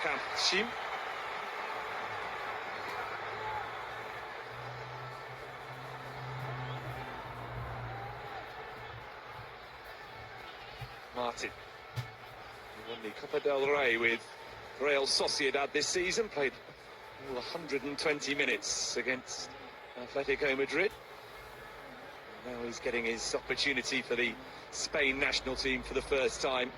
Hakan Şim. Martin. He won the Copa del Rey with Real Sociedad this season, played all 120 minutes against Atletico Madrid. Now he's getting his opportunity for the Spain national team for the first time.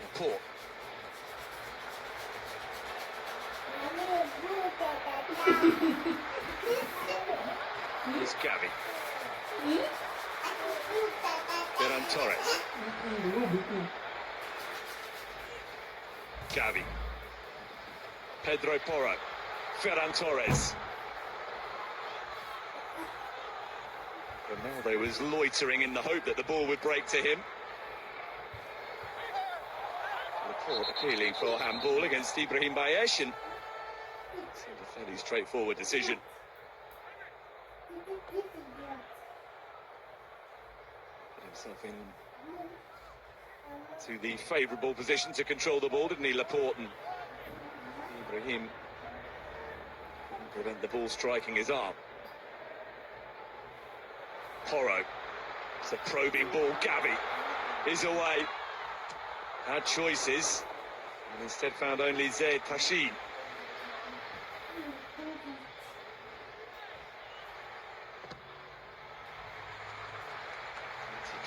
Laporte. Here's Gavi. Ferran Torres. Gavi. Pedro Porro. Ferran Torres. Ronaldo was loitering in the hope that the ball would break to him. Laporte appealing for handball against Ibrahim Bayesh, and seemed a fairly straightforward decision. Put himself in to the favourable position to control the ball, didn't he, Laporte? And Ibrahim couldn't prevent the ball striking his arm. Porro. It's a probing ball. Gavi is away. Had choices, and instead found only Zaid Pashin.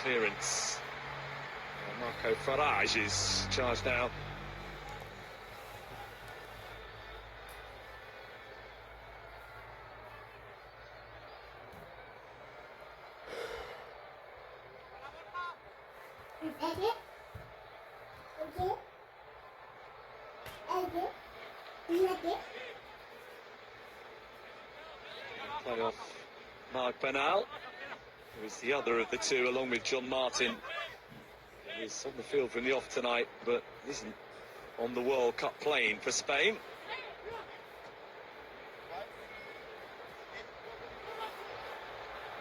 Clearance. Marco Farage is charged now. Play off Marc Bernal, who is the other of the two, along with John Martin. He's on the field from the off tonight, but isn't on the World Cup plane for Spain.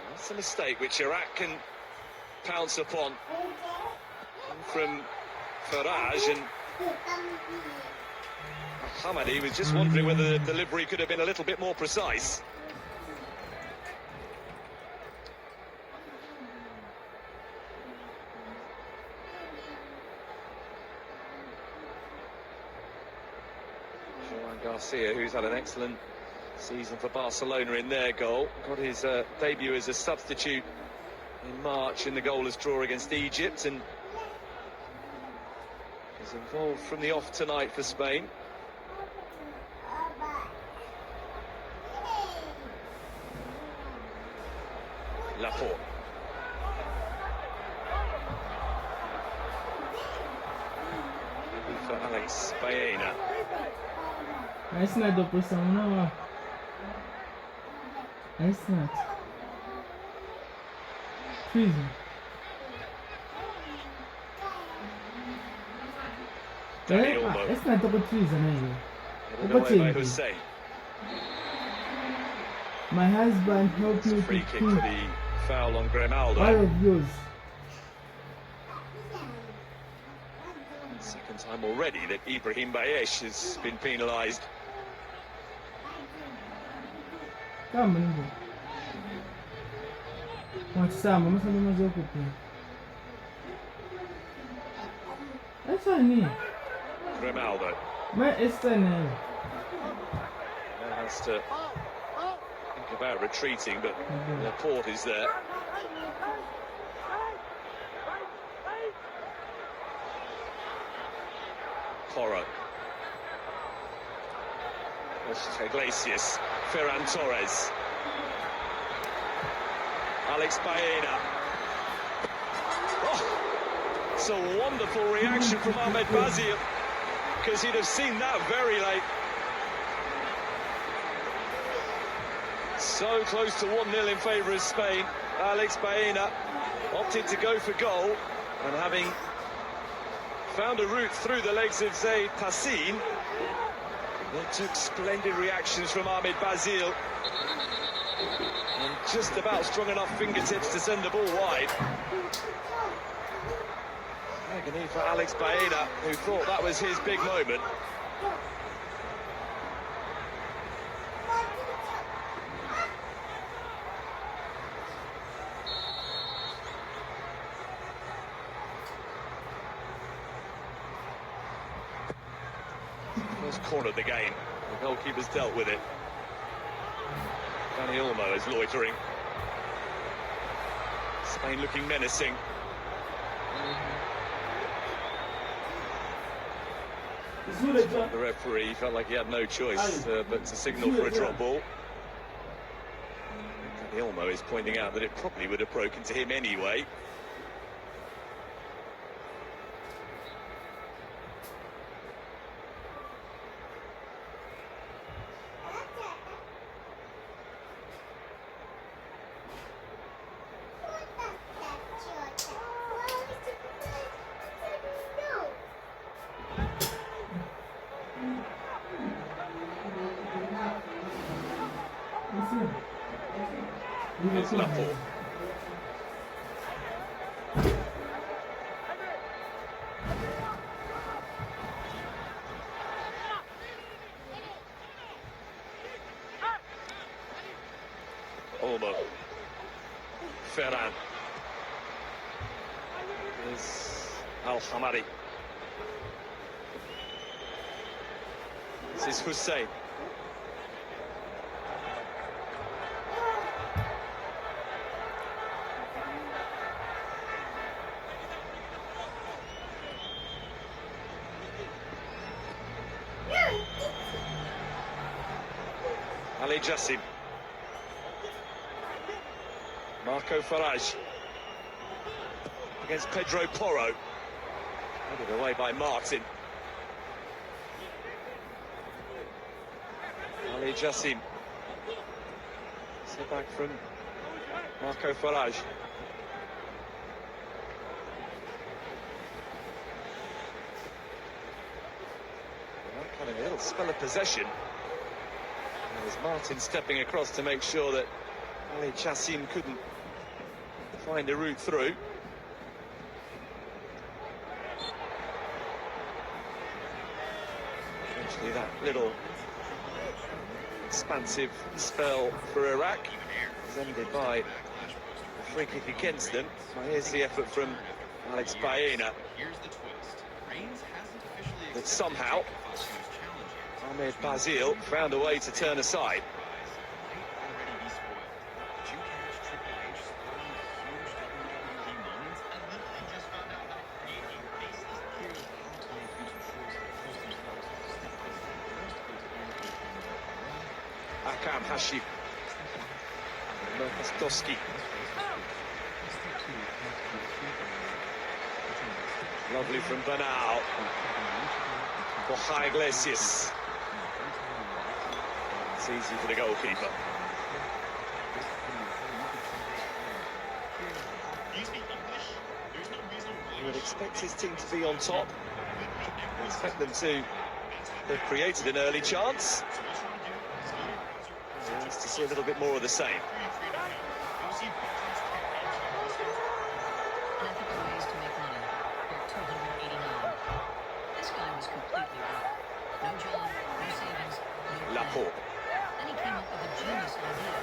That's a mistake which Iraq can pounce upon. From Farage, and Hamadi was just wondering whether the delivery could have been a little bit more precise. Joan Garcia, who's had an excellent season for Barcelona in their goal, got his debut as a substitute in March in the goalless draw against Egypt, and is involved from the off tonight for Spain. Laporte. For Alex Baena. Nice not the person now. Nice not. Freezing. Dani Olmo. It's not double treason, Hussein. My husband helped me Free to kick for the foul on Grimaldo. all of yours. Second time already that Ibrahim Bayesh has been penalised. Come on. What's Sam? I'm going to go. That's what I need. Grimaldo. Man, it's the name. Now has to think about retreating, but Laporte is there. Porro. Iglesias. Ferran Torres. Alex Baena. Oh, it's a wonderful reaction from Ahmed Bazil, because he'd have seen that very late. So close to 1-0 in favour of Spain. Alex Baena opted to go for goal, and having found a route through the legs of Zaid Passin, it took splendid reactions from Ahmed Bazil. And just about strong enough fingertips to send the ball wide. Agony for Alex Baena, who thought that was his big moment. First corner of the game. The goalkeeper's dealt with it. Dani Olmo is loitering. Spain looking menacing. The referee felt like he had no choice but to signal for a drop ball. Dani Olmo is pointing out that it probably would have broken to him anyway. It's Laporte. Olmo. Ferran. There's Al-Hamari. This is Hussein. Ali Jassim. Marco Farage against Pedro Porro. Headed away by Martin. Ali Jassim. Set back from Marco Farage. That kind of a little spell of possession. There's Martin stepping across to make sure that Ali Jassim couldn't find a route through. Eventually that little expansive spell for Iraq is ended by a free kick against them. So here's the effort from Alex Baena. But somehow Ahmed Bazil found a way to turn aside. Akam Hashim. Merkastowski. Lovely from Bernal. Borja Iglesias. It's easy for the goalkeeper. You would expect his team to be on top. Expect them to have created an early chance. Just to see a little bit more of the same. Laporte. Then he came up with a genius idea.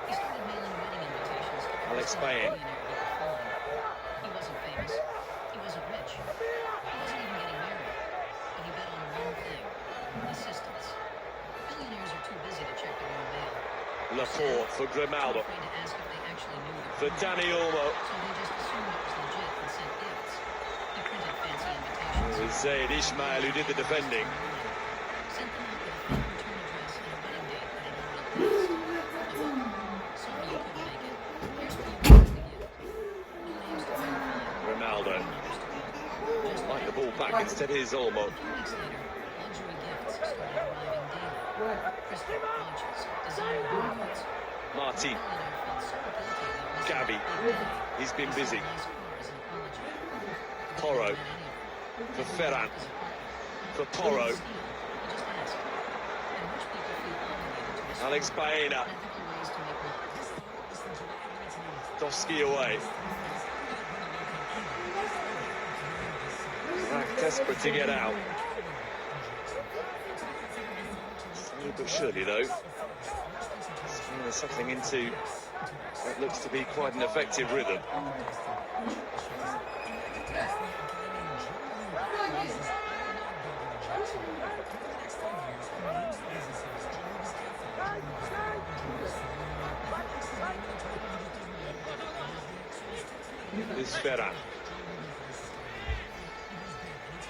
He started mailing wedding invitations to Alex Baena. He wasn't famous. He wasn't rich. He wasn't even getting married. But he bet on one thing: assistance. Billionaires are too busy to check their own mail. Laporte for Grimaldo. Afraid to ask if they actually knew the For Dani Olmo. So they just assumed it was legit and sent gifts. He printed fancy invitations. It was Zaid Ismail who did the defending. Sent them out with a fake return address and a wedding date that had already passed. Sorry you couldn't make it. Here's what you wanted to give. No names to verify. Ronaldo. Like the ball back, instead here's Olmo. 2 weeks later, luxury gifts started arriving daily. Crystal watches, designer home goods. Martin. Billionaire felt so guilty about missing Gavi. a big day. He's been He busy. sent nice car as an apology. He Porro. didn't get any of it. For He Ferran. his apartment. For Porro. He just asked. And rich people feel obligated to respond. Alex Baena. Ethical ways to make money. Lewandowski away. Iraq desperate to get out. Slowly but surely, though, Spain are settling into what looks to be quite an effective rhythm. This is Ferran.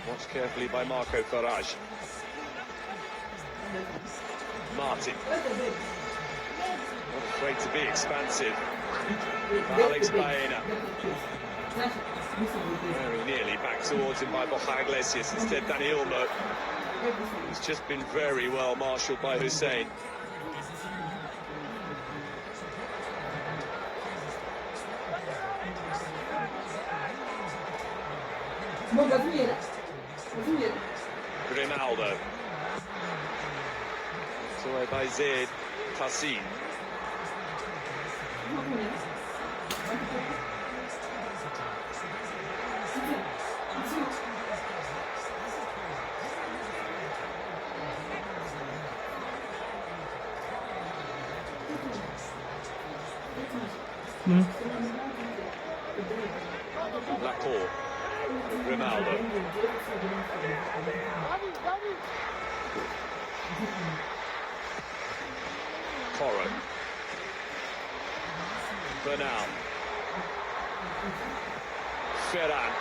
Watched carefully by Marco Farage. Martin. Not afraid to be expansive. Alex Baena. Very nearly back towards him by Borja Iglesias. Instead, Dani Olmo. He's just been very well marshalled by Hussein. Grimaldo. Away by Zaid Tassin. Laporte. Grimaldo. Coro. Bernal. Ferran.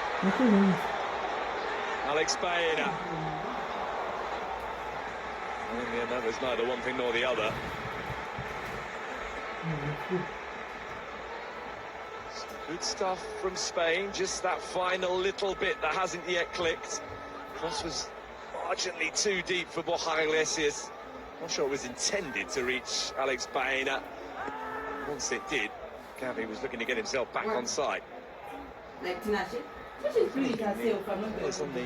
Alex Baena. And that was neither one thing nor the other. Some good stuff from Spain, just that final little bit that hasn't yet clicked. Cross was marginally too deep for Borja Iglesias. Not sure it was intended to reach Alex Baena. Once it did, Gavi was looking to get himself back on side. Players on the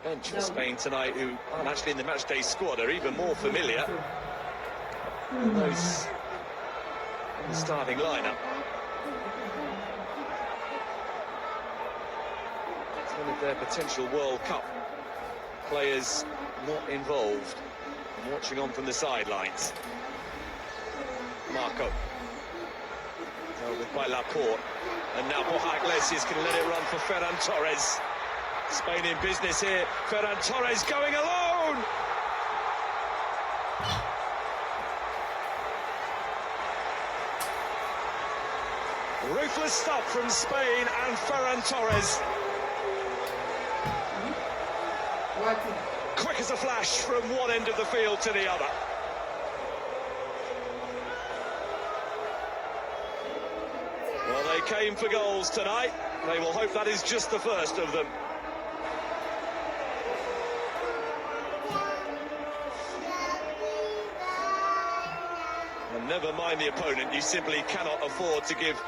bench for Spain tonight who aren't actually in the matchday squad are even more familiar than those in the starting lineup. It's one of their potential World Cup players not involved and watching on from the sidelines. Marco. Dealt with by Laporte. And now Borja Iglesias can let it run for Ferran Torres. Spain in business here. Ferran Torres going alone! Ruthless stuff from Spain and Ferran Torres. Quick as a flash from one end of the field to the other. Well, they came for goals tonight. They will hope that is just the first of them. And never mind the opponent, you simply cannot afford to give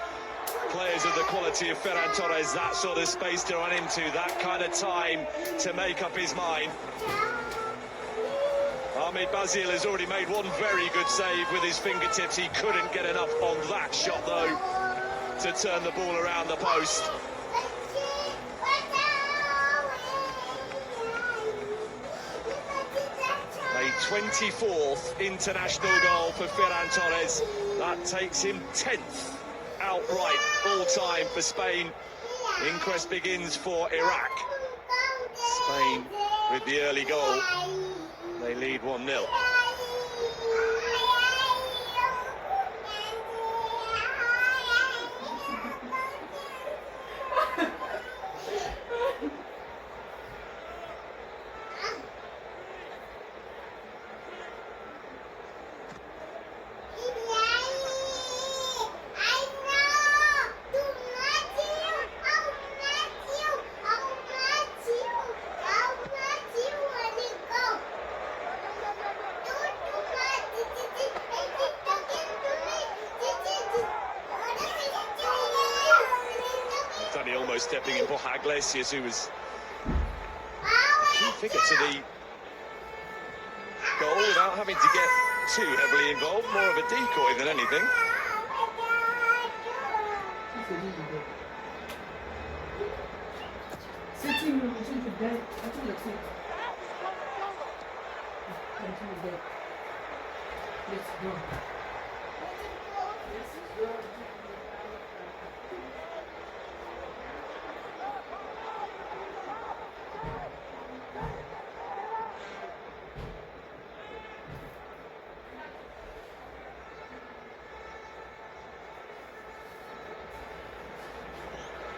players of the quality of Ferran Torres that sort of space to run into, that kind of time to make up his mind. Ahmed Bazil has already made one very good save with his fingertips. He couldn't get enough on that shot, though, to turn the ball around the post. A 24th international goal for Ferran Torres. That takes him 10th outright all-time for Spain. Inquest begins for Iraq. Spain with the early goal. They lead 1-0. Dani Olmo stepping in. Borja Iglesias, who was a key figure to the goal without having to get too heavily involved, more of a decoy than anything.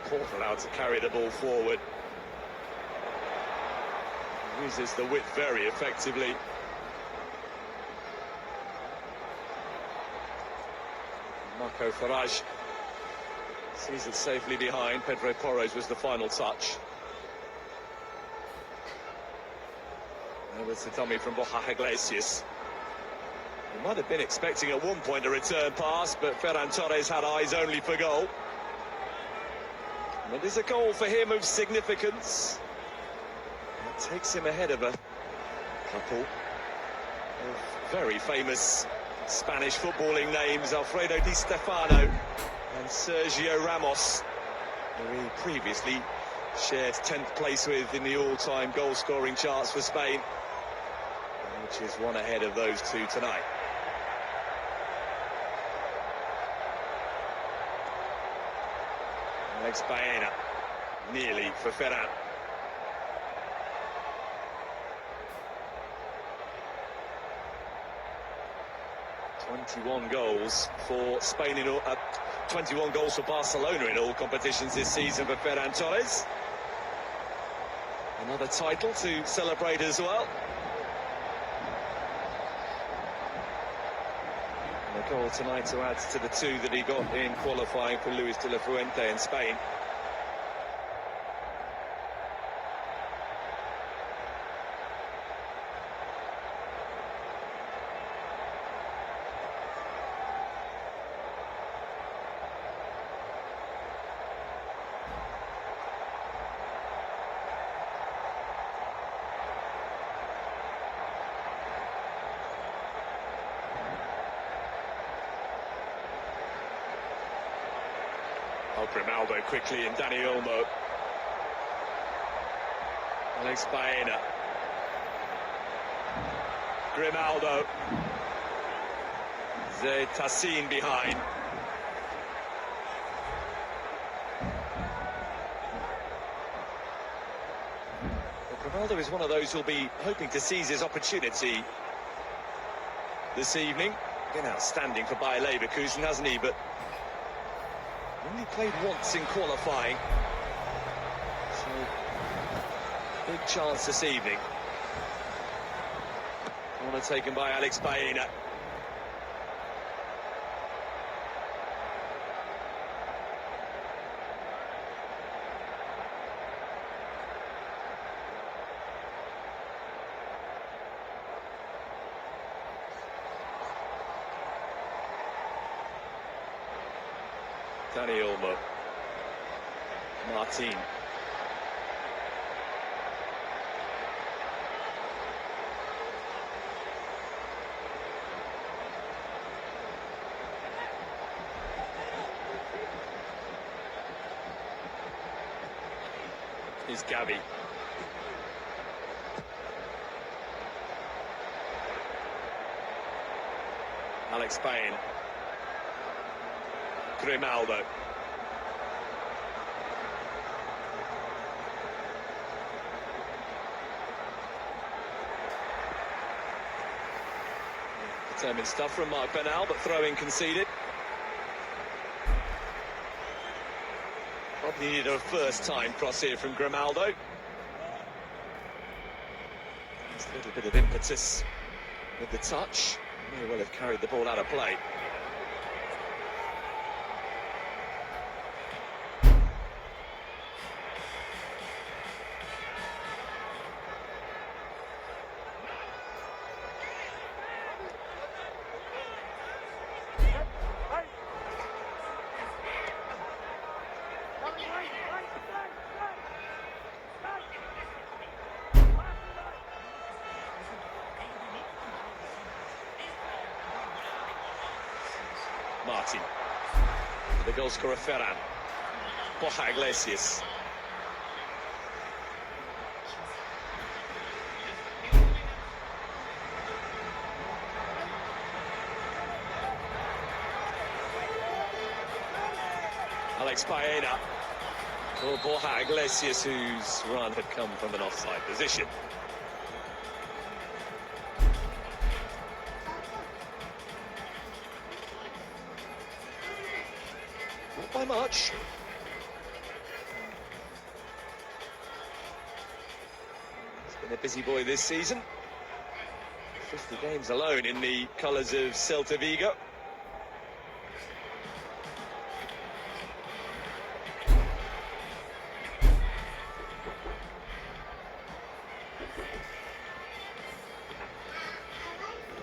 Port allowed to carry the ball forward. Uses the width very effectively. Marco Farage sees it safely behind. Pedro Porros was the final touch. Over to Tommy from Borja Iglesias. He might have been expecting at one point a return pass, but Ferran Torres had eyes only for goal. And it is a goal for him of significance. It takes him ahead of a couple of very famous Spanish footballing names, Alfredo Di Stefano and Sergio Ramos, who he previously shared 10th place with in the all-time goal-scoring charts for Spain, which is one ahead of those two tonight. Alex Baena, nearly for Ferran. "21 goals for Spain in all, 21 goals for Barcelona in all competitions this season for Ferran Torres. Another title to celebrate as well. And a goal tonight to add to the two that he got in qualifying for Luis de la Fuente in Spain. Grimaldo quickly and Dani Olmo. Alex Baena. Grimaldo. Tassin behind. Well, Grimaldo is one of those who'll be hoping to seize his opportunity this evening. Been outstanding for Bayer Leverkusen, hasn't he? But only played once in qualifying, so big chance this evening. Corner taken by Alex Baena. Dani Olmo. Martin. Is Gavi. Alex Baena. Grimaldo. Determined stuff from Marc Bernal, but throw-in conceded. Probably needed a first-time cross here from Grimaldo. Just a little bit of impetus with the touch. May well have carried the ball out of play. Martin, the goal scorer Ferran. Borja Iglesias. Alex Baena. Or Borja Iglesias, whose run had come from an offside position. Not by much. He's been a busy boy this season. 50 games alone in the colours of Celta Vigo.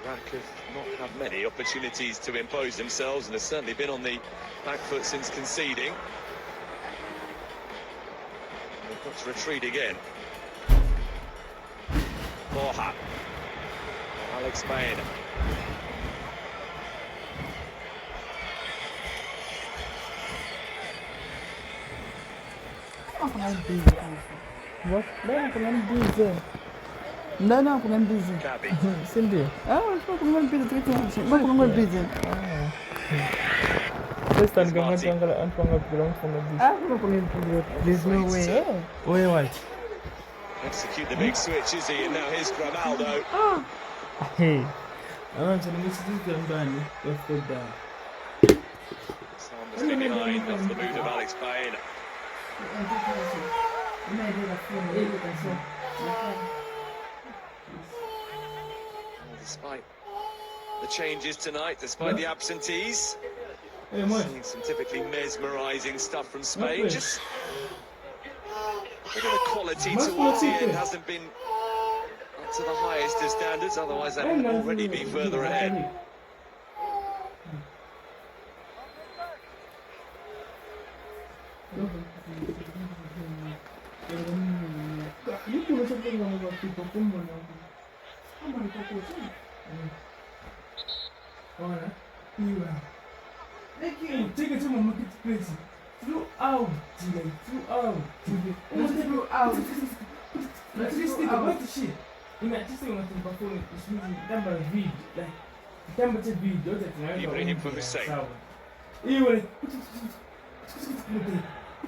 Iraq have not had many opportunities to impose themselves and have certainly been on the back foot since conceding. And they've got to retreat again. Borja. Alex Baena. What? Não, comendo pizza. Não, comendo pizza. Gabi. Cindy. Estou comendo pizza, estou comendo pizza. Vocês estão ganhando com a grão com a pizza. Estou comendo pizza. There's no way. Oi, White. Execute the big switch, is he? And now here's Grimaldo. Hey. I'm going to miss this Gambani. Let's go down. Sound must be behind off the boot of Alex Baena. Despite the changes tonight, despite the absentees, Hey, Mike. seeing some typically mesmerising stuff from Spain. Just a bit of the quality towards the end hasn't been up to the highest of standards, otherwise they would already be further ahead. Take it to my marketplace. Throughout. Like this thing about the shit. In that just thing, I'm performing is using number video, like temperature video that Ibrahim for Hussein.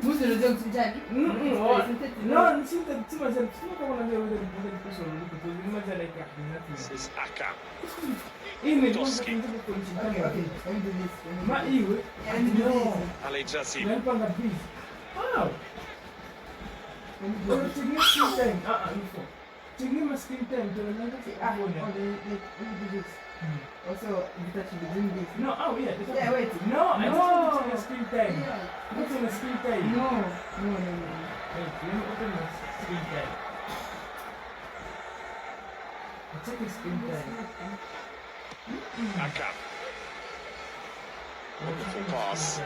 Most of the jokes we did. No, see that too much. It's not one of the other person because you must like nothing. This is Aka. Doski. Okay, let me do this. Ma iwe. Let me do this. Ali Jassim. Then pang beef. Wow. Pero tingin screen time. Info. Tingin mas screen time. Pero lang kasi Let niya. me do this. Also, you touch the green this. No, yeah. Yeah, wait. No, I just want to check No. the screen time. Yeah. What's on the screen time? No. Wait, let me open the screen time. I'll check the screen time. Aka. Wonderful pass.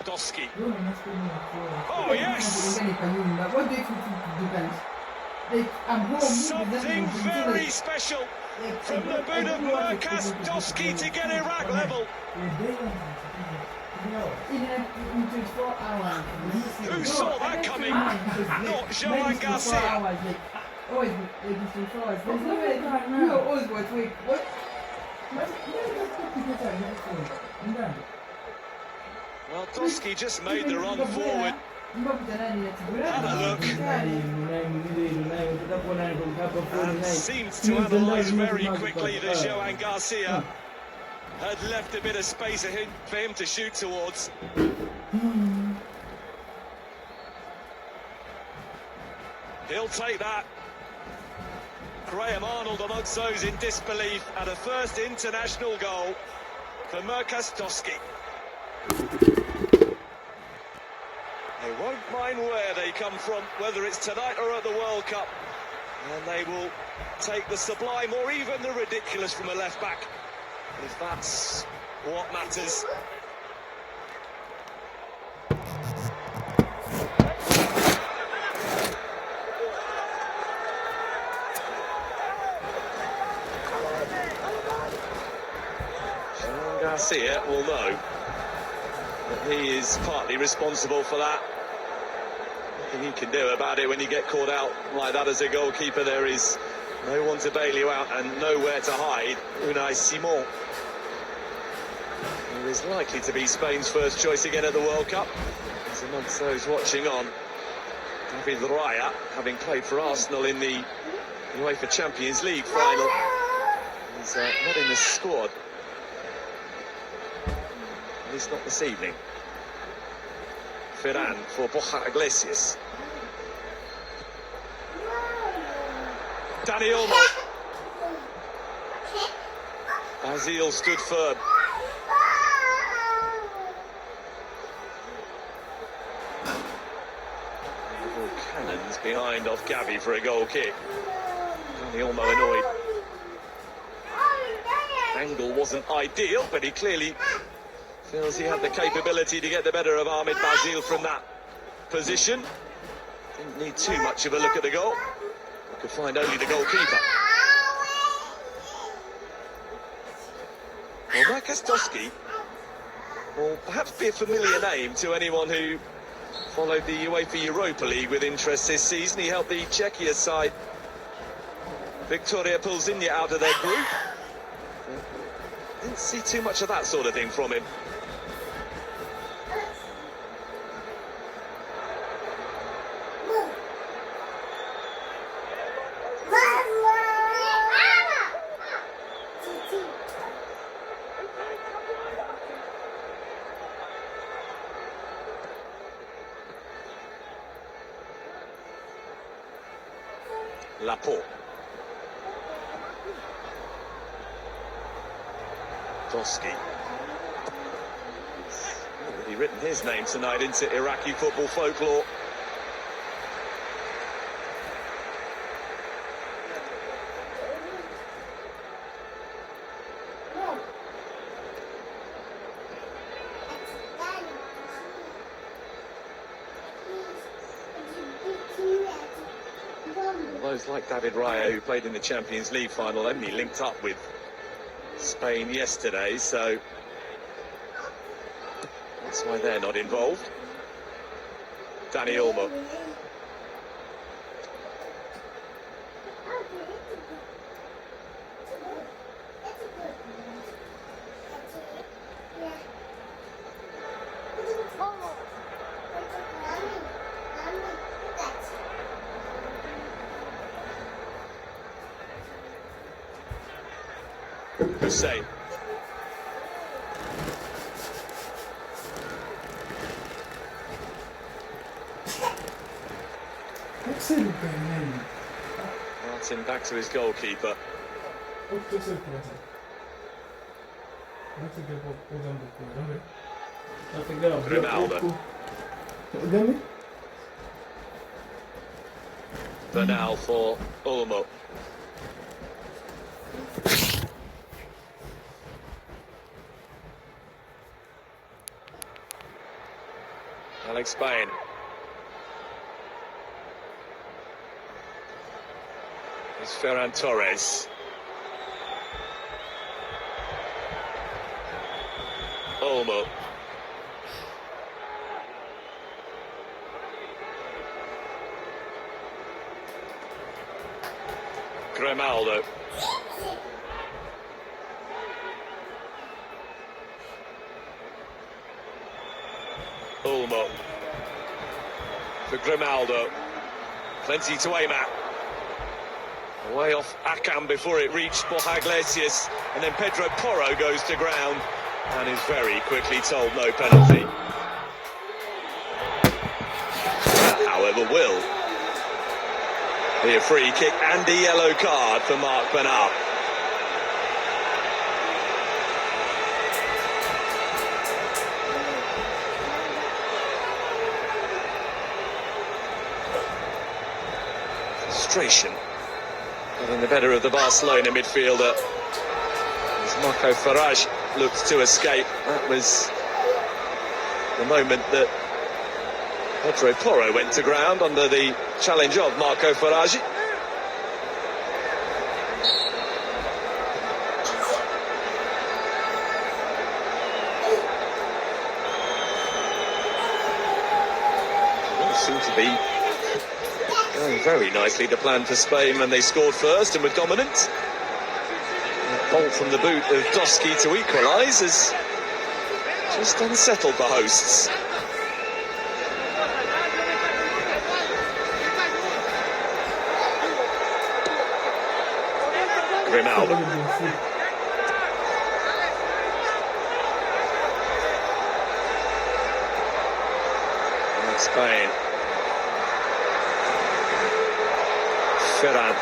Doski. Oh, Oh, yes! What do you think to do, guys? Like, I'm home. Something very special from the boot of Merkas Doski to get Iraq level. In 24 hours. Who saw that coming? Not Joan Garcia. Always, like, 24 hours. There's no way. You always watch. Wait, what? Well, Doski just made the run forward. Have a look. And seemed to analyse very quickly that Joan Garcia had left a bit of space for him to shoot towards. He'll take that. Graham Arnold amongst those in disbelief at a first international goal for Merkas Doski. They won't mind where they come from, whether it's tonight or at the World Cup. And they will take the sublime or even the ridiculous from a left-back, if that's what matters. Garcia will know that he is partly responsible for that. nothing you can do about it when you get caught out like that as a goalkeeper. There is no one to bail you out and nowhere to hide. Unai Simon, who is likely to be Spain's first choice again at the World Cup, is amongst those watching on. David Raya, having played for Arsenal in the UEFA Champions League final, he's not in the squad. At least not this evening. Ferran for Borja Iglesias. Dani Olmo. Bazil stood firm. Cannons behind off Gavi for a goal kick. Dani Olmo annoyed. Angle wasn't ideal, but he clearly feels he had the capability to get the better of Ahmed Bazil from that position. Didn't need too much of a look at the goal. Could find only the goalkeeper. Well, Marcus Toski will perhaps be a familiar name to anyone who followed the UEFA Europa League with interest this season. He helped the Czechia side Victoria Plzeň out of their group. Didn't see too much of that sort of thing from him. Laporte. Toski. He's already written his name tonight into Iraqi football folklore. Those like David Raya, who played in the Champions League final, only linked up with Spain yesterday, so that's why they're not involved. Dani Olmo. Hussein. Martin back to his goalkeeper. Grimaldo. Bernal for Olmo. Alex Bain. It's Ferran Torres. Olmo. Grimaldo. Olmo. For Grimaldo. Plenty to aim at. Way off Akam before it reached Borja Iglesias, and then Pedro Porro goes to ground and is very quickly told no penalty. That, however, will be a free kick and a yellow card for Marc Bernal. Frustration getting the better of the Barcelona midfielder as Marco Farage looked to escape. That was the moment that Pedro Porro went to ground under the challenge of Marco Farage. There seemed to be Going very nicely to plan for Spain when they scored first and were dominant. A bolt from the boot of Doski to equalise has just unsettled the hosts. Grimaldo. And Spain. Ferran.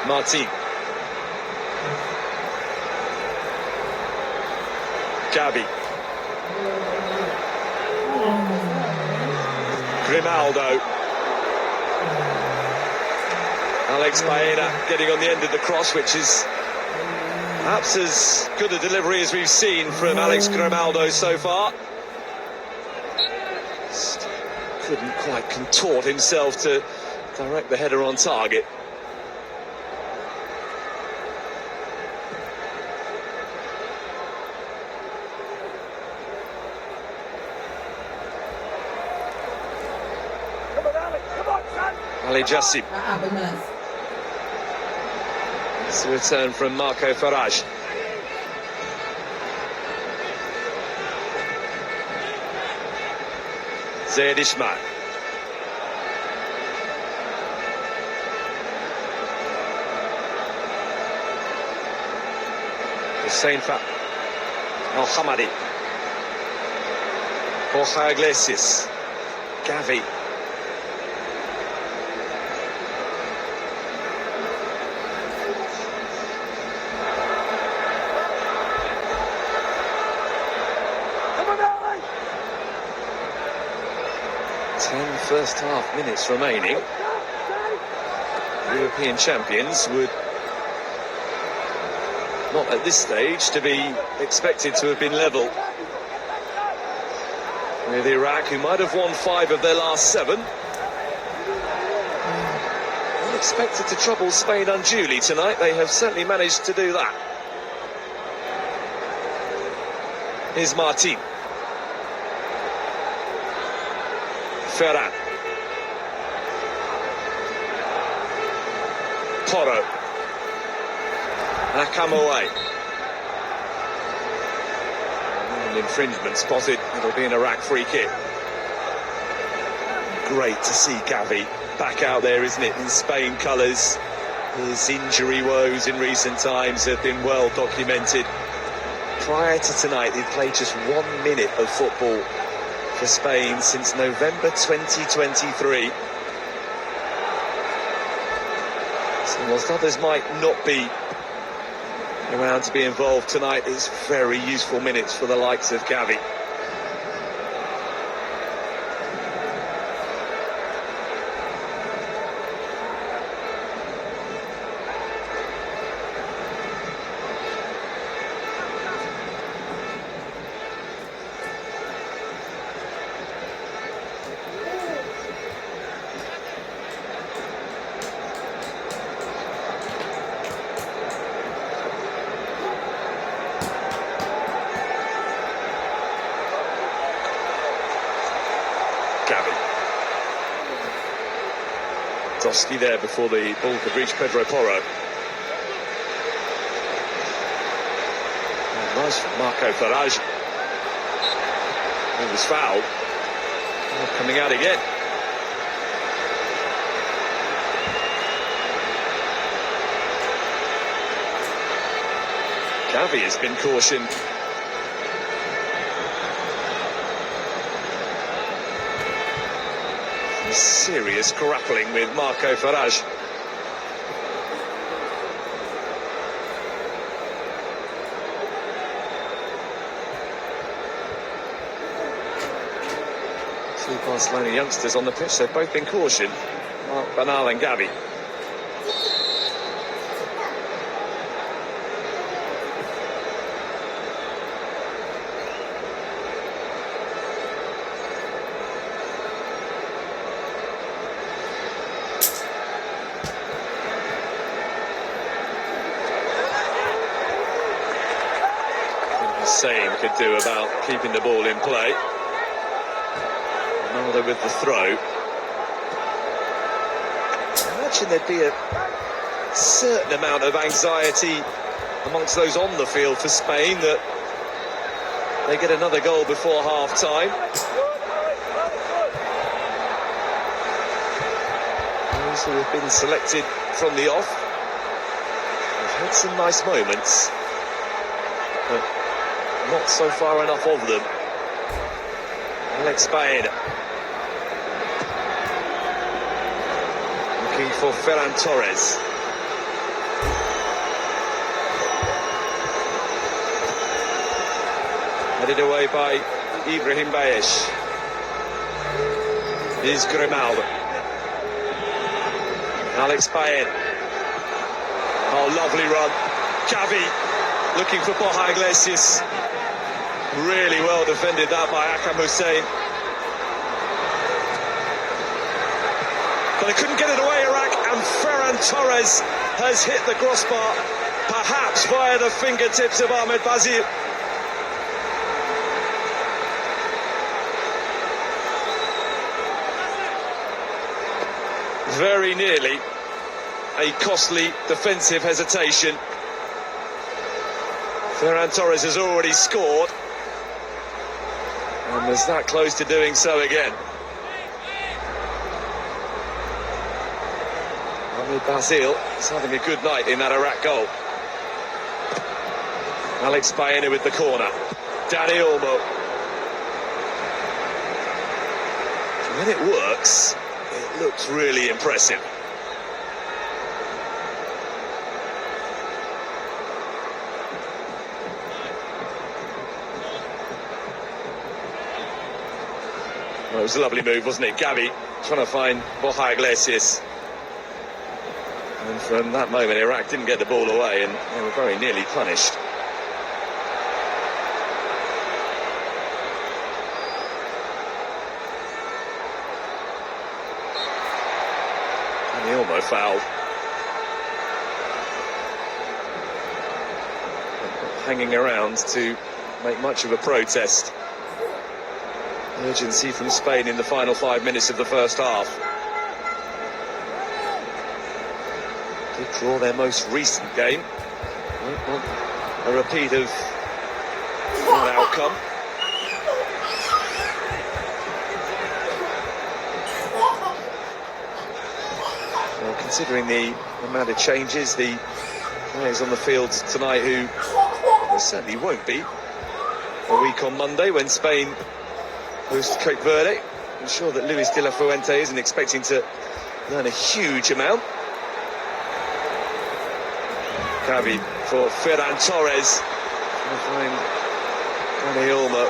Martin. Gavi. Grimaldo. Alex Baena getting on the end of the cross, which is perhaps as good a delivery as we've seen from Alex Grimaldo so far. Just couldn't quite contort himself to direct the header on target. Ali Jassim. It's a return from Marco Farage. Zayed Ismail. Hussein Al-Hamadi. Borja Iglesias. Gavi. First half minutes remaining. European champions would not at this stage to be expected to have been level with Iraq, who might have won 5 of their last 7. Not expected to trouble Spain unduly tonight. They have certainly managed to do that. Here's Martin. Ferran. Porro. Nakamaway. An infringement spotted. It'll be an Iraq free kick. Great to see Gavi back out there, isn't it, in Spain colours. His injury woes in recent times have been well documented. Prior to tonight, he'd played just 1 minute of football for Spain since November 2023. So whilst others might not be around to be involved tonight, it's very useful minutes for the likes of Gavi. Doski there before the ball could reach Pedro Porro. Oh, nice from Marco Farage. He was fouled. Oh, coming out again. Gavi has been cautioned. Serious grappling with Marco Farage. Two Barcelona youngsters on the pitch, they've both been cautioned. Marc Bernal and Gavi. Hussein could do about keeping the ball in play. Ronaldo with the throw. I imagine there'd be a certain amount of anxiety amongst those on the field for Spain that they get another goal before half-time. Those who have been selected from the off have had some nice moments, but not so far enough of them. Alex Baena looking for Ferran Torres. Headed away by Ibrahim Bayesh. Is Grimaldo. Alex Baena. Oh, lovely run. Gavi looking for Borja Iglesias. Really well defended that by Akram Hussein. But they couldn't get it away, Iraq, and Ferran Torres has hit the crossbar, perhaps via the fingertips of Ahmed Bazir. Very nearly a costly defensive hesitation. Ferran Torres has already scored and was that close to doing so again. Ahmed Bazil is having a good night in that Iraq goal. Alex Baena with the corner. Dani Olmo. When it works, it looks really impressive. Well, it was a lovely move, wasn't it? Gavi trying to find Borja Iglesias. And from that moment, Iraq didn't get the ball away and they were very nearly punished. And he almost fouled. Hanging around to make much of a protest. Urgency from Spain in the final 5 minutes of the first half. Did draw their most recent game. Won't want a repeat of that outcome. Well, considering the amount of changes, the players on the field tonight who certainly won't be a week on Monday when Spain host Cape Verde. I'm sure that Luis de la Fuente isn't expecting to learn a huge amount. Gavi for Ferran Torres. Trying to find Dani Olmo.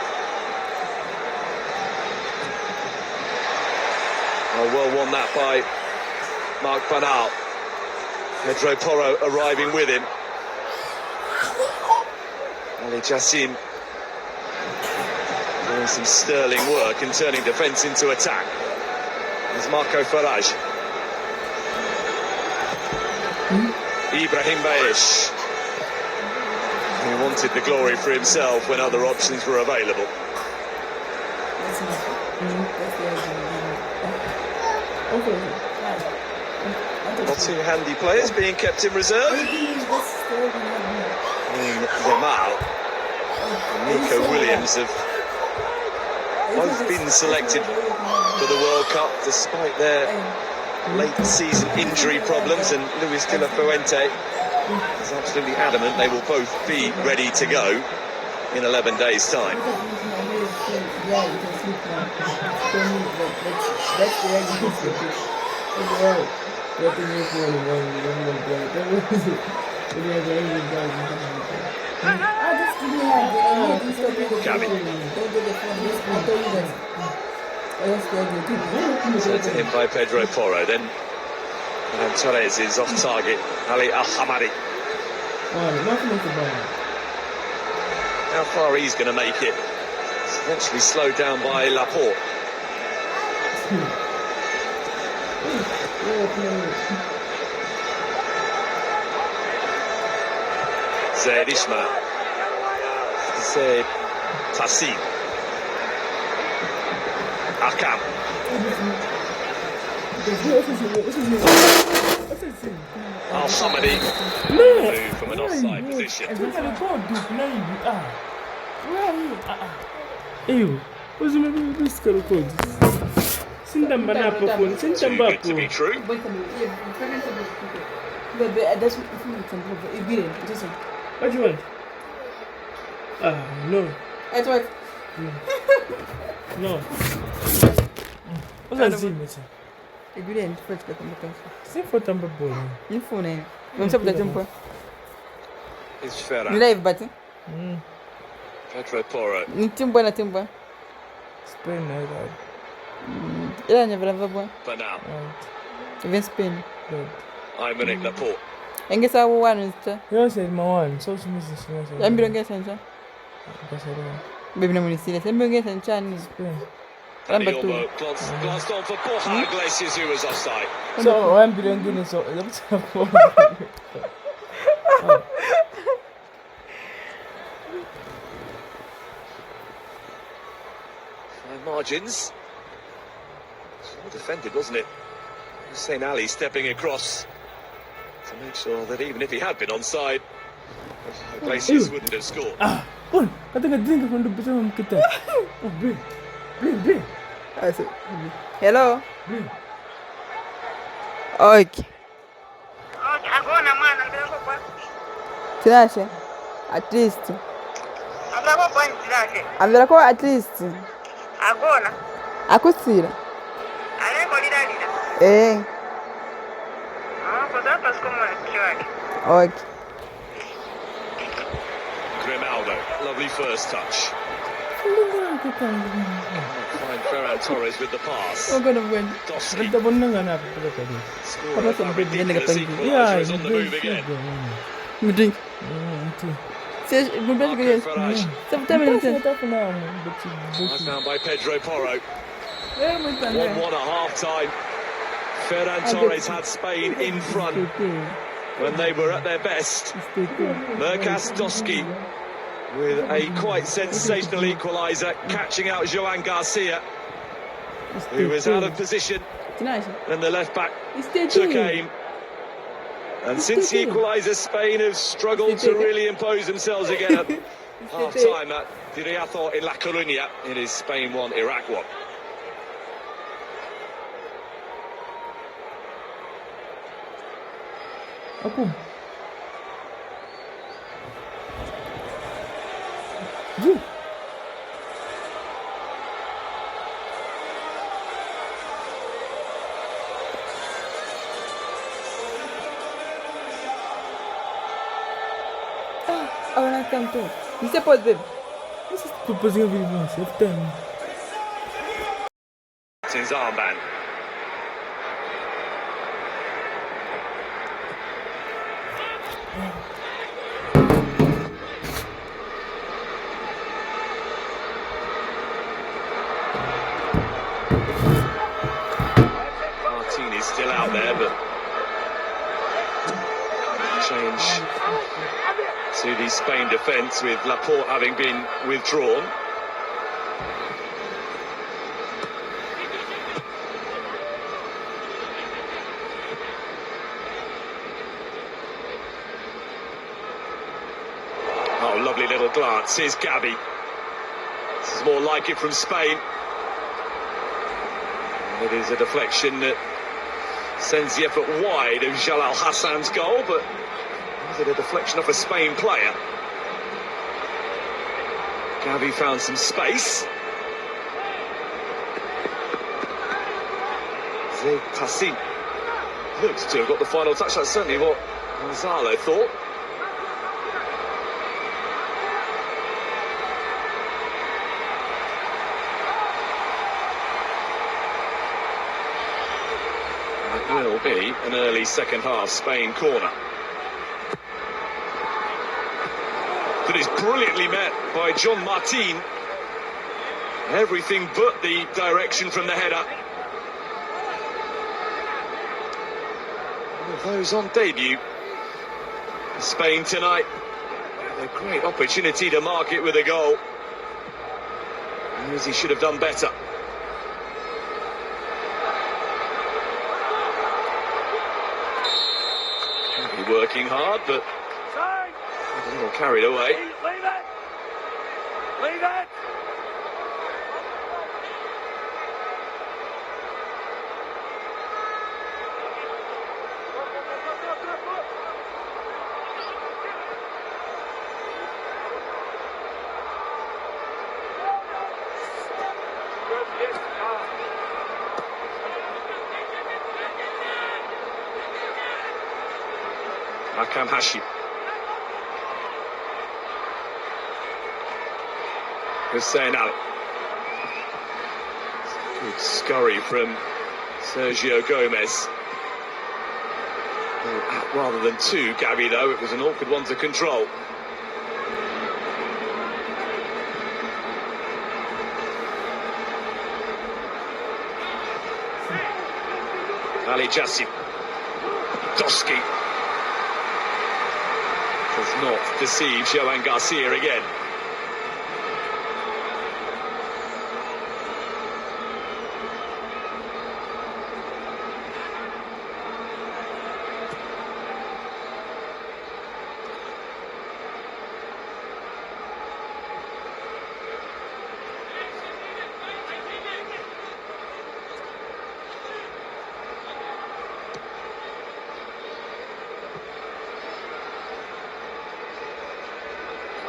Oh, well won that by Marc Bernal. Pedro Porro arriving with him. Ali Jassim doing some sterling work and turning defence into attack. There's Marco Farage. Ibrahim Bayesh. He wanted the glory for himself when other options were available. Not two handy players being kept in reserve. Yamal and Nico Williams have both been selected for the World Cup despite their late season injury problems, and Luis de la Fuente is absolutely adamant they will both be ready to go in 11 days' time. Sent to him by Pedro Porro, then Torres is off target. Ali Al-Hamadi. How far he's going to make it? It's eventually slowed down by Laporte. Zaid Ismail. C'est Tassin. Akam. Al Samadi. Move from an offside position. Eyo, uzime bisika record. Sindamba napo phone, Too sindamba good to be hapo. true. That's what it's good. Just What you want? No. that's what. No. What's that zime sasa? Evident first ka kumbuka. Sifo tamba ball. Ni phone ni. Unamsabuta tempo. It's Ni Ferran. live but. Pedro Porro. Ni timbo na timbo. Spain na that. Ila nyavela vabwa. But now, Even Spain. Good. Aymeric Laporte. Engesa one nsta. You said my one, so she misses she. Yambiro ngesa ncha. Kasarwa. Baby na munisile. Yambiro ngesa ncha ni. Spain. Number Dani two. Olmo glanced on for Borja Iglesias, who was offside. So I'm being so. Fine margins. Well defended, wasn't it? Hussein Ali stepping across to make sure that even if he had been onside, Iglesias wouldn't have scored. Bon, kataka drink from the bottom of kita. Oh, bring. Hello. Bring. Okay. Agona mwana ndiko kwa. Tinashe. At least. Agako kwa ndiraje. Amvera ko at least. Agona. Akusira. Aleko liralira. Kwa sababu pasikomo kiwake. Okay. Grimaldo, lovely first touch. Fine Ferran Torres with the pass. We're gonna win. Doski Kita bonanga na pala kadi. scored Apa a sampai dia ridiculous nak equaliser is on the move again. Mending. Saya belum Marco juga. Farage, Sampai mana passed down by Pedro Porro. Eh, macam 1-1 at half-time. Ferran Torres had Spain in front when they were at their best. Merkas Doski with a quite sensational equaliser, catching out Joan Garcia, who was out of position, Tinashe. and the left-back Stay took aim. And since the equaliser, Spain have struggled to really impose themselves again at half-time at Viriato in La Coruña. It is Spain 1, Iraq 1. Aku. Ju. Oh, nak tu. Bisa pause, babe. This is proposing a video once. Every time. It's his armband. Martini's still out there, but change to the Spain defence with Laporte having been withdrawn. Oh, lovely little glance. Here's Gabi. This is more like it from Spain. And it is a deflection that sends the effort wide of Jalal Hassan's goal, but is it a deflection off a Spain player? Gavi found some space. Zé Tassin looks to have got the final touch. That's certainly what Gonzalo thought. It will be an early second half Spain corner. But it's brilliantly met by John Martin. Everything but the direction from the header. One of those on debut. Spain tonight. A great opportunity to mark it with a goal. Knows he should have done better. Working hard, but a little carried away. Leave it! Leave it! Akam Hashim. Hussein Ali. Good scurry from Sergio Gomez. Rather than two, Gavi, though, it was an awkward one to control. Ali Jassim. Doski. Does not deceive Joan Garcia again.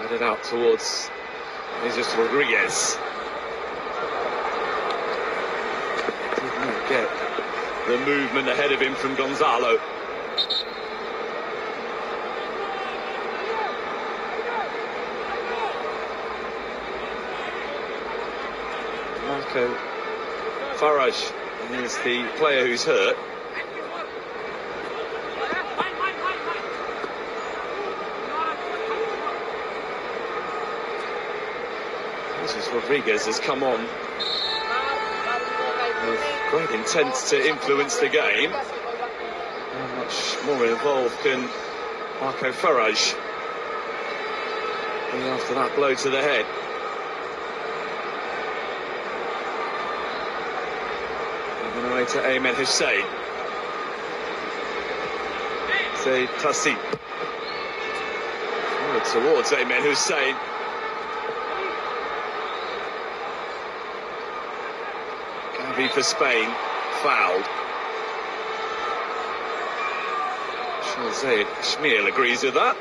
Headed out towards Jesus Rodriguez. Did not get the movement ahead of him from Gonzalo. Marco Farage is the player who's hurt. Rodriguez has come on with great intent to influence the game. How much more involved can Marco Farage be after that blow to the head? Giving away to Ayman Hussein. Zaid Tassim. Forward towards Ayman Hussein. For Spain, fouled. Zaid Shmeel agrees with that.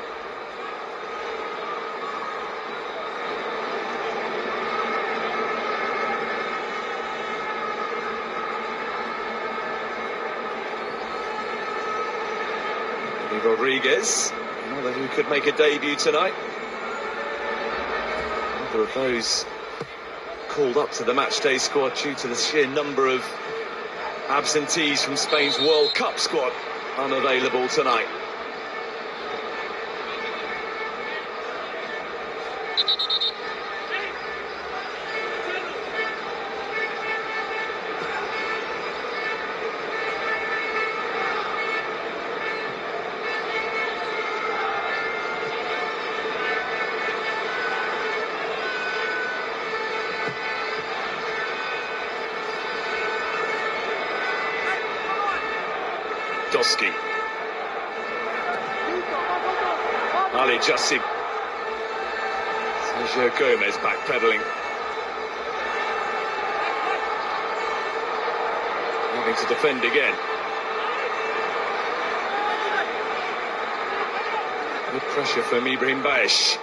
Rodriguez, another who could make a debut tonight. Another of those called up to the matchday squad due to the sheer number of absentees from Spain's World Cup squad unavailable tonight. Doski. Ali Jassim. Sergio Gomez backpedaling. Having to defend again. Good pressure from Ibrahim Baesh.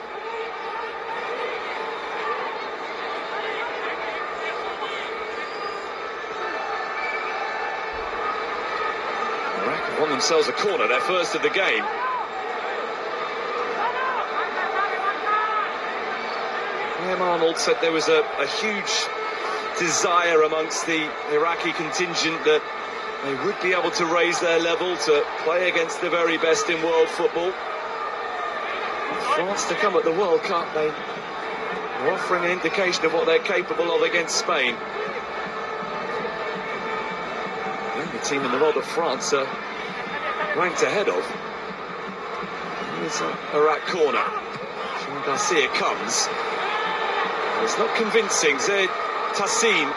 Won themselves a corner, their first of the game. Graham Arnold said there was a huge desire amongst the Iraqi contingent that they would be able to raise their level to play against the very best in world football. France to come at the World Cup, they are offering an indication of what they're capable of against Spain. The only team in the world that France are ranked ahead of Here's a Iraq corner. Jean Garcia comes. It's not convincing. Zaid Tassin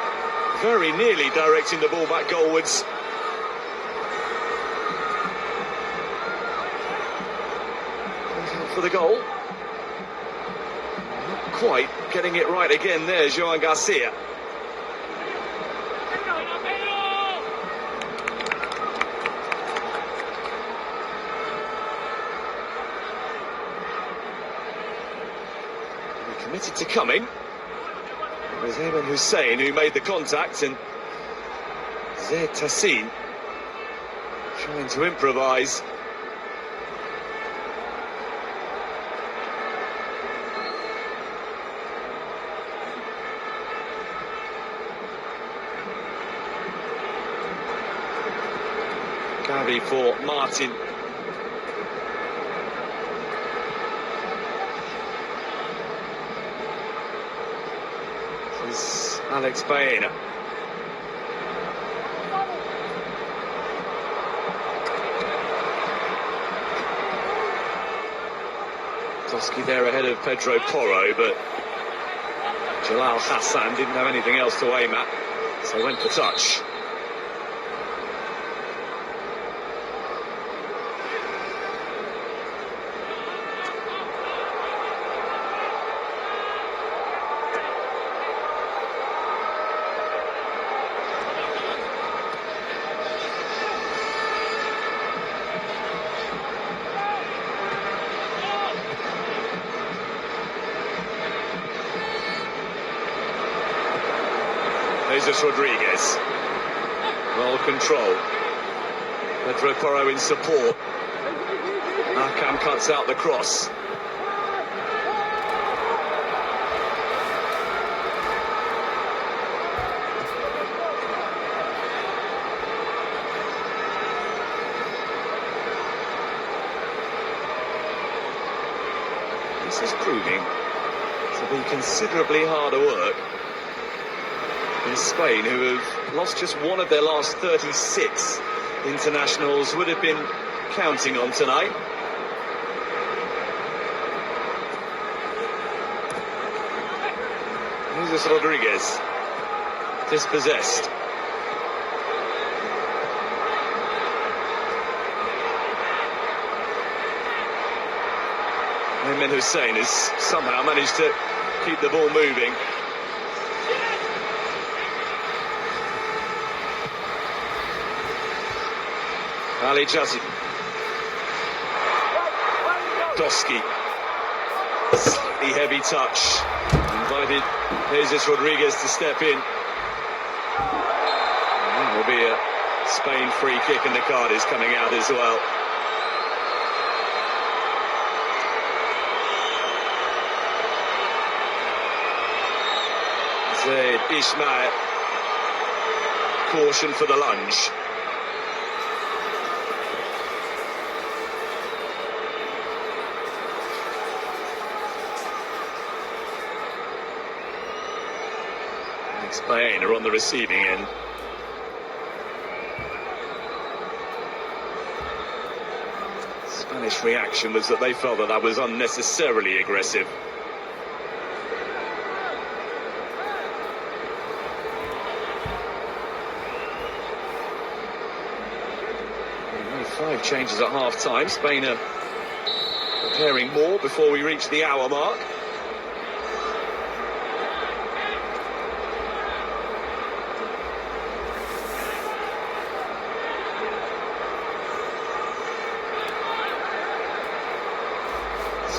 very nearly directing the ball back goalwards. For the goal. Not quite getting it right again there, Joan Garcia. He committed to coming. It was Ayman Hussein who made the contact, and Zaid Tassin trying to improvise. Gavi for Martin. This is Alex Baena. Toski there ahead of Pedro Porro, but Jalal Hassan didn't have anything else to aim at, so went for touch. Jesus Rodriguez, well control. Pedro Porro in support. Akam cuts out the cross. This is proving to be considerably harder work in Spain, who have lost just one of their last 36 internationals, would have been counting on tonight. Jesus Rodriguez, dispossessed. Ayman Hussein has somehow managed to keep the ball moving. Ali Jazzy. Toski. Slightly heavy touch. Invited Jesus Rodriguez to step in. And that will be a Spain free kick, and the card is coming out as well. Zaid Ismail. Caution for the lunge. Spain are on the receiving end. Spanish reaction was that they felt that was unnecessarily aggressive. Only 5 changes at half-time. Spain are preparing more before we reach the hour mark.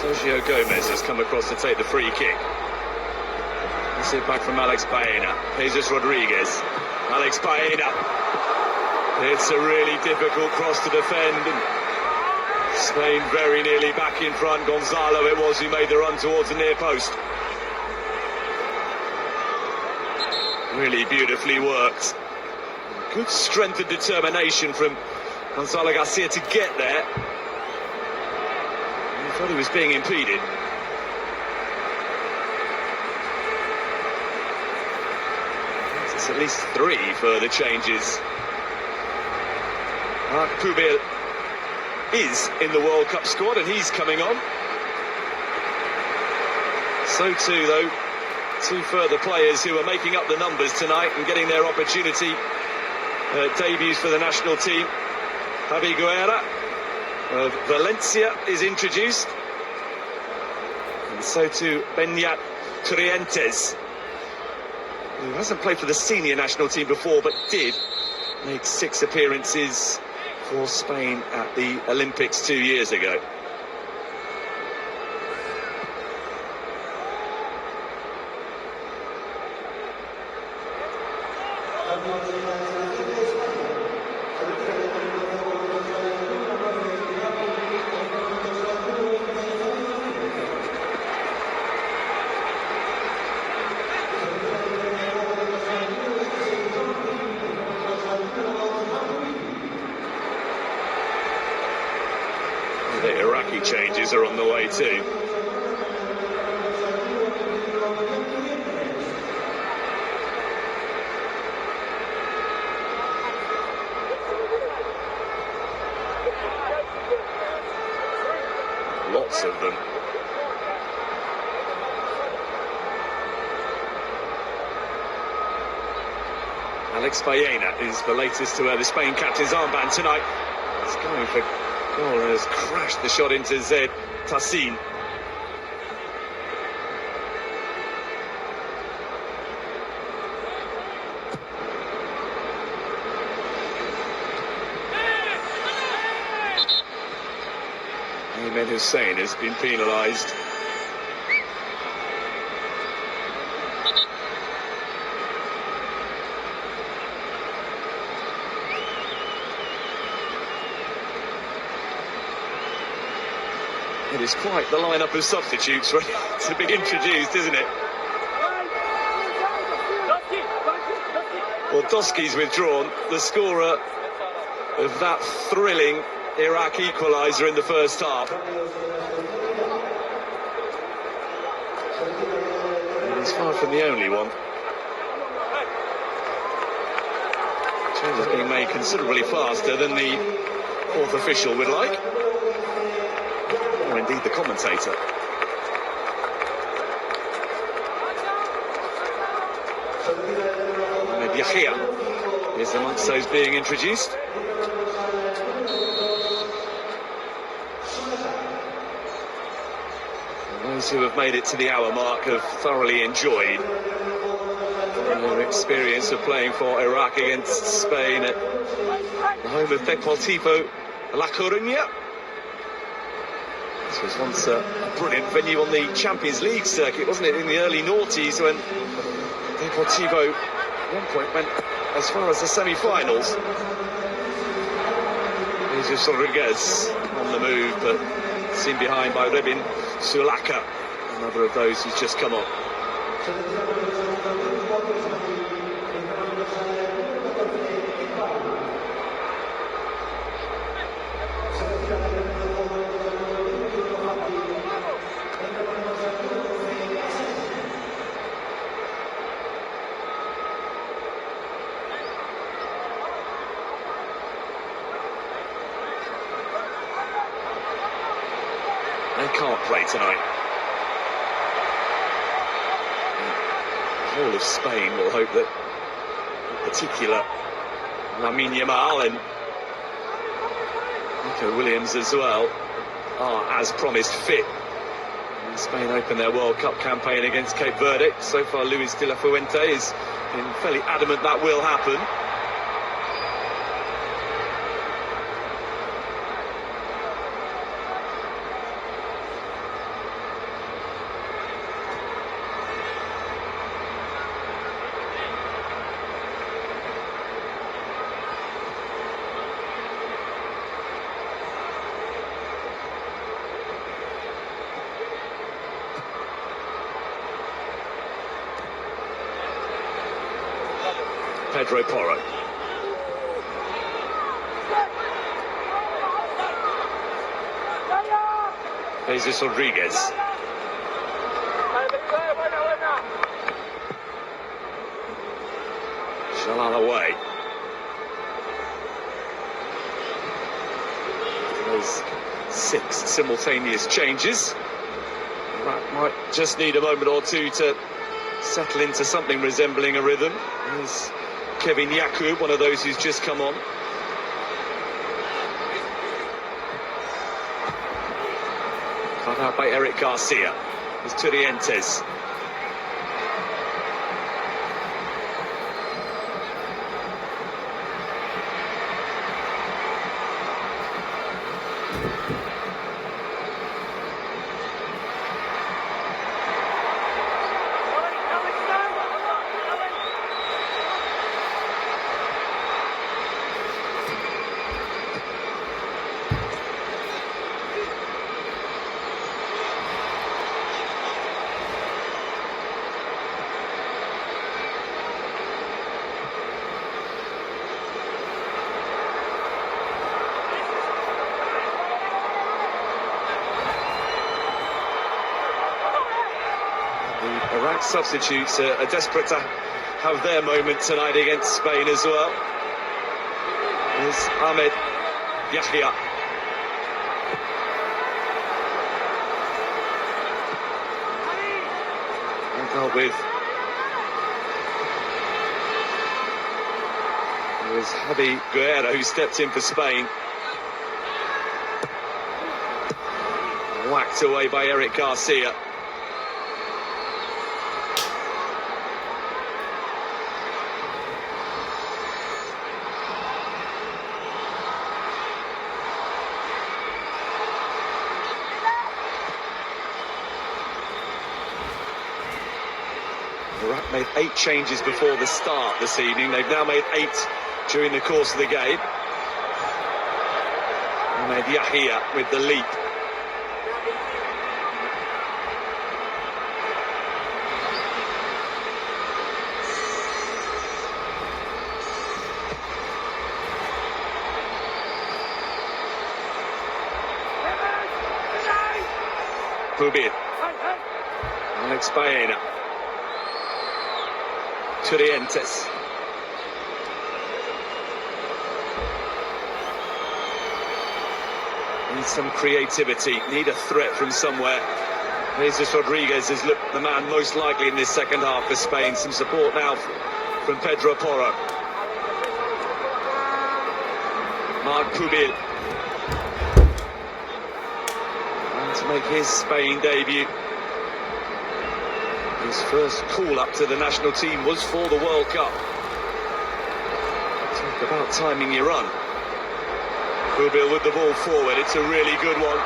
Sergio Gomez has come across to take the free kick. Let's see it back from Alex Baena. Jesus Rodriguez. Alex Baena. It's a really difficult cross to defend. And Spain very nearly back in front. Gonzalo it was who made the run towards the near post. Really beautifully worked. Good strength and determination from Gonzalo Garcia to get there. I thought he was being impeded. It's at least 3 further changes. Marc Pubil is in the World Cup squad, and he's coming on. So too, though, two further players who are making up the numbers tonight and getting their opportunity. Debuts for the national team. Javi Guerra of Valencia is introduced. And so too Beñat Trientes, who hasn't played for the senior national team before, but did make 6 appearances for Spain at the Olympics 2 years ago. The Iraqi changes are on the way too. Lots of them. Alex Baena is the latest to wear the Spain captain's armband tonight. He's going for goal and has crashed the shot into Zed Tassin. Ahmed Hussein has been penalised. It is quite the lineup of substitutes ready to be introduced, isn't it? Well, Doski's withdrawn, the scorer of that thrilling Iraq equaliser in the first half. And he's far from the only one. Changes being made considerably faster than the fourth official would like. Or indeed the commentator. Ahmed Yahia is amongst those being introduced. And those who have made it to the hour mark have thoroughly enjoyed their experience of playing for Iraq against Spain at the home of Deportivo La Coruña. This was once a brilliant venue on the Champions League circuit, wasn't it, in the early noughties, when Deportivo at one point went as far as the semi-finals. Jesus Rodriguez on the move, but seen behind by Rebin Sulaka, another of those who's just come on. They can't play tonight. The whole of Spain will hope that, in particular, Lamine Yamal and Nico Williams as well are, as promised, fit. And Spain open their World Cup campaign against Cape Verde. So far, Luis de la Fuente has been fairly adamant that will happen. Pedro Porro. Jesus Rodriguez. Shalal away. Those 6 simultaneous changes. That might just need a moment or two to settle into something resembling a rhythm. There's Kevin Yakub, one of those who's just come on. Cut out by Eric Garcia. There's Turientes. Iraq substitutes are desperate to have their moment tonight against Spain as well. There's Ahmed Yahya. Dealt with. There's Javi Guerra, who stepped in for Spain. Whacked away by Eric Garcia. Iraq made 8 changes before the start this evening. They've now made 8 during the course of the game. Ahmed Yahya with the leap. Pubil. Alex Baena. Turientes. Need some creativity, need a threat from somewhere. Jesus Rodriguez has looked the man most likely in this second half for Spain. Some support now from Pedro Porro. Marc Pubil. And to make his Spain debut. His first call-up to the national team was for the World Cup. Talk about timing your run. Pubil with the ball forward, it's a really good one.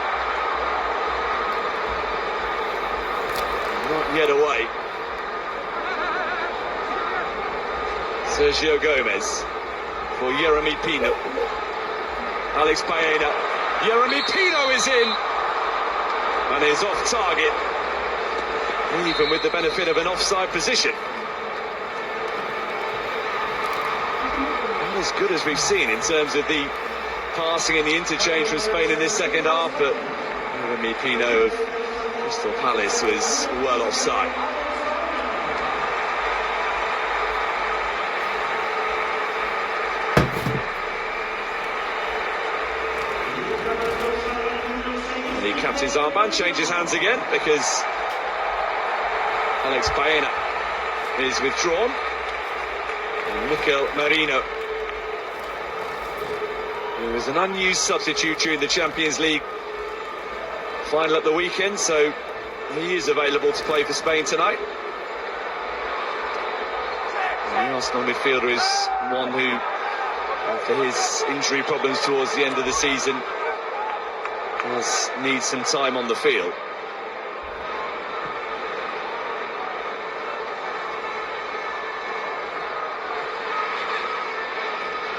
Not yet away. Sergio Gomez for Yeremy Pino. Alex Baena. Yeremy Pino is in and is off target, even with the benefit of an offside position. Not as good as we've seen in terms of the passing and the interchange from Spain in this second half, but Yeremy Pino of Crystal Palace was well offside. And the captain's armband changes hands again because Alex Baena is withdrawn. And Mikel Merino, who was an unused substitute during the Champions League final at the weekend, so he is available to play for Spain tonight. And the Arsenal midfielder is one who, after his injury problems towards the end of the season, does need some time on the field.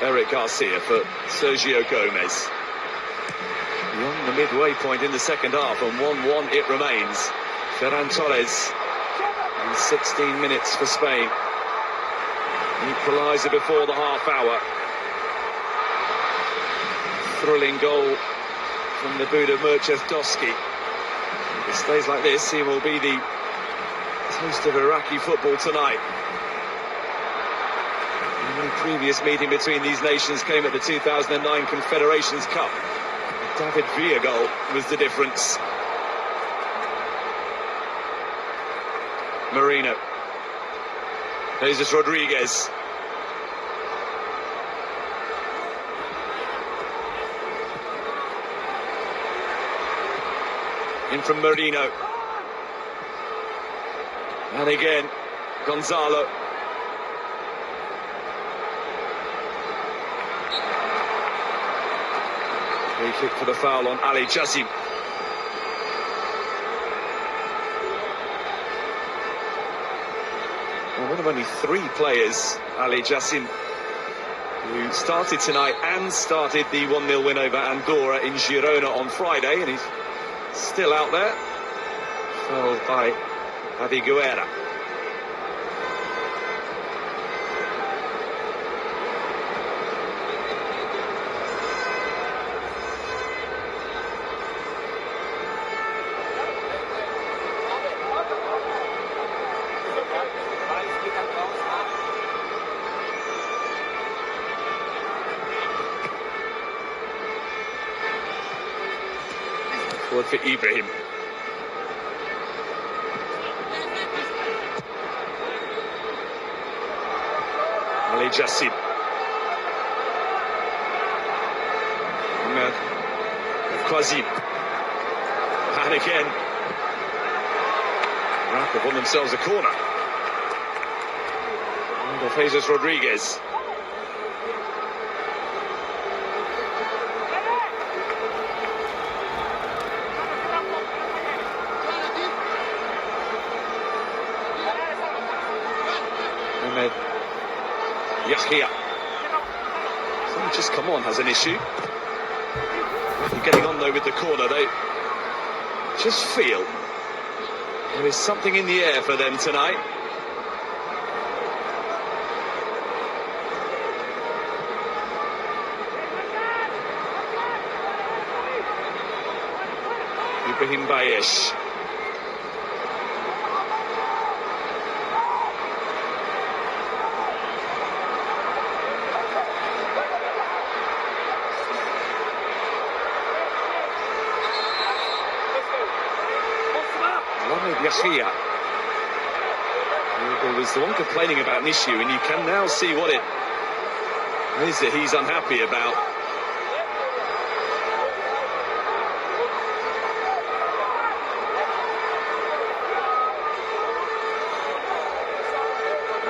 Eric Garcia for Sergio Gomez. Beyond the midway point in the second half, and 1-1 it remains. Ferran Torres in 16 minutes for Spain. Equaliser before the half hour. Thrilling goal from the boot of Murchevdovsky. If it stays like this, he will be the host of Iraqi football tonight. The previous meeting between these nations came at the 2009 Confederations Cup. David Villa goal was the difference. Marino. Jesus Rodriguez. In from Marino. And again, Gonzalo. Free kick for the foul on Ali Jassim. Well, one of only 3 players, Ali Jassim, who started tonight and started the 1-0 win over Andorra in Girona on Friday, and he's still out there, fouled by Adi Guerra. Forward for Ibrahim. Ali Jassim. Quazim. And again, Rafa won themselves a corner. And Jesus Rodriguez. Ahmed Yahia. Someone just come on, has an issue. They're getting on though with the corner. They just feel there is something in the air for them tonight. Ibrahim Bayesh. Yahia. He was the one complaining about an issue, and you can now see what it is that he's unhappy about.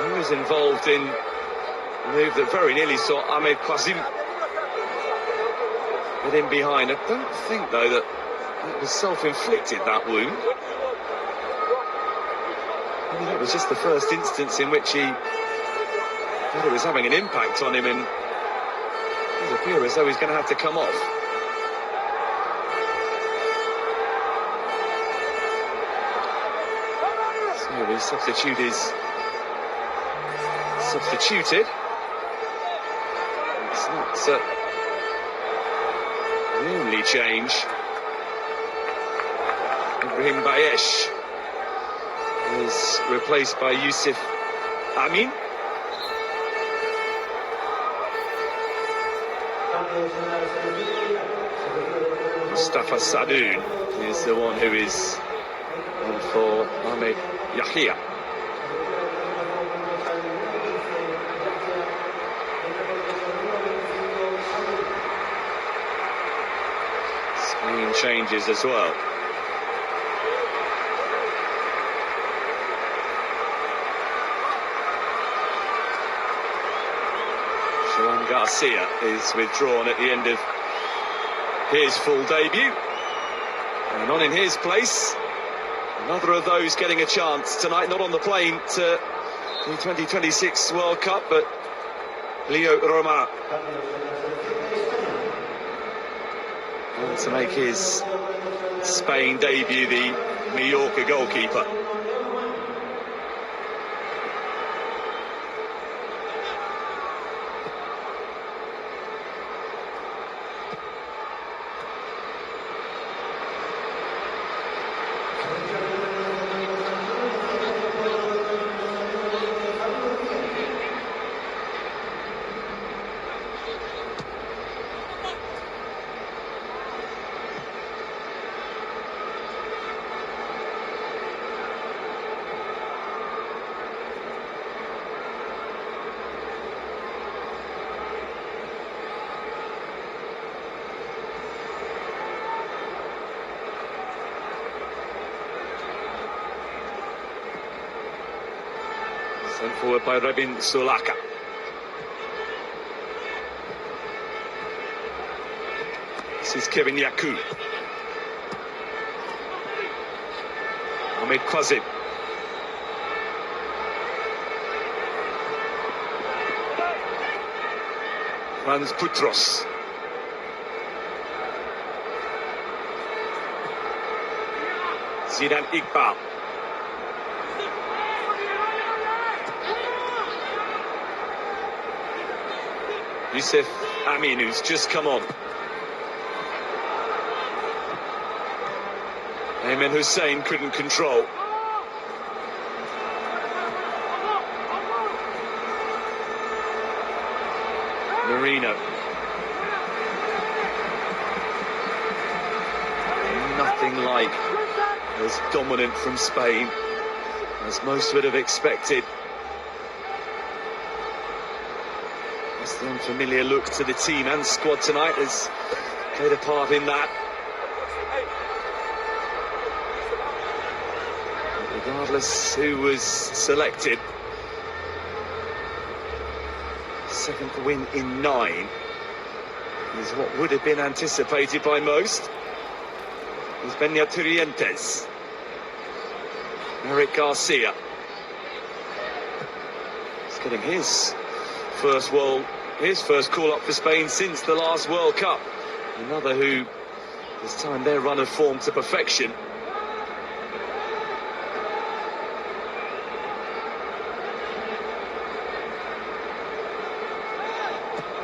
He was involved in a move that very nearly saw Ahmed Quazim get in behind. I don't think, though, that it was self-inflicted, that wound. That was just the first instance in which he thought it was having an impact on him, and it does appear as though he's going to have to come off. So the substitute is substituted. It's not the only change. Ibrahim Bayesh is replaced by Yusuf Amin. Mustafa Sadoun is the one who is for Ahmed Yahia. Spain changes as well. Juan Garcia is withdrawn at the end of his full debut. And on in his place, another of those getting a chance tonight, not on the plane to the 2026 World Cup, but Leo Roma. And to make his Spain debut, the Mallorca goalkeeper. Sent forward by Rabin Sulaka. This is Kevin Yaku. Ahmed Kwazib. Franz Putros. Zidane Iqbal. Youssef Amin, who's just come on. Ayman Hussein couldn't control. Marino. Nothing like as dominant from Spain as most would have expected. That's the unfamiliar look to the team and squad tonight has played a part in that. But regardless who was selected, seventh win in 9 is what would have been anticipated by most. Is Beñat Eric Garcia. He's getting his first call up for Spain since the last World Cup. Another who has timed their run of form to perfection.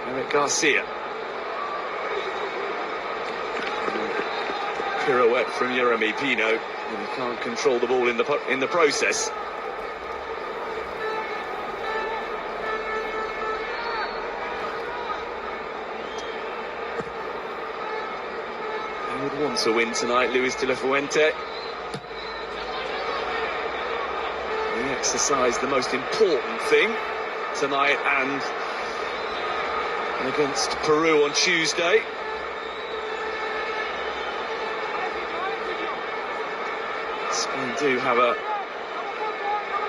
Eric Garcia. Pirouette from Jeremy Pino, and he can't control the ball in the process. He would want to win tonight, Luis de la Fuente. He exercised the most important thing tonight and against Peru on Tuesday. Spain do have a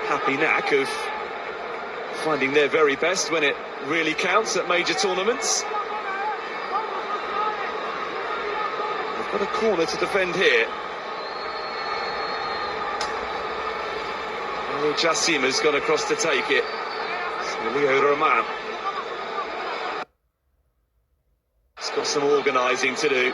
happy knack of finding their very best when it really counts at major tournaments. They've got a corner to defend here. Ali Jassim has gone across to take it. So Leo Roman. He's got some organising to do.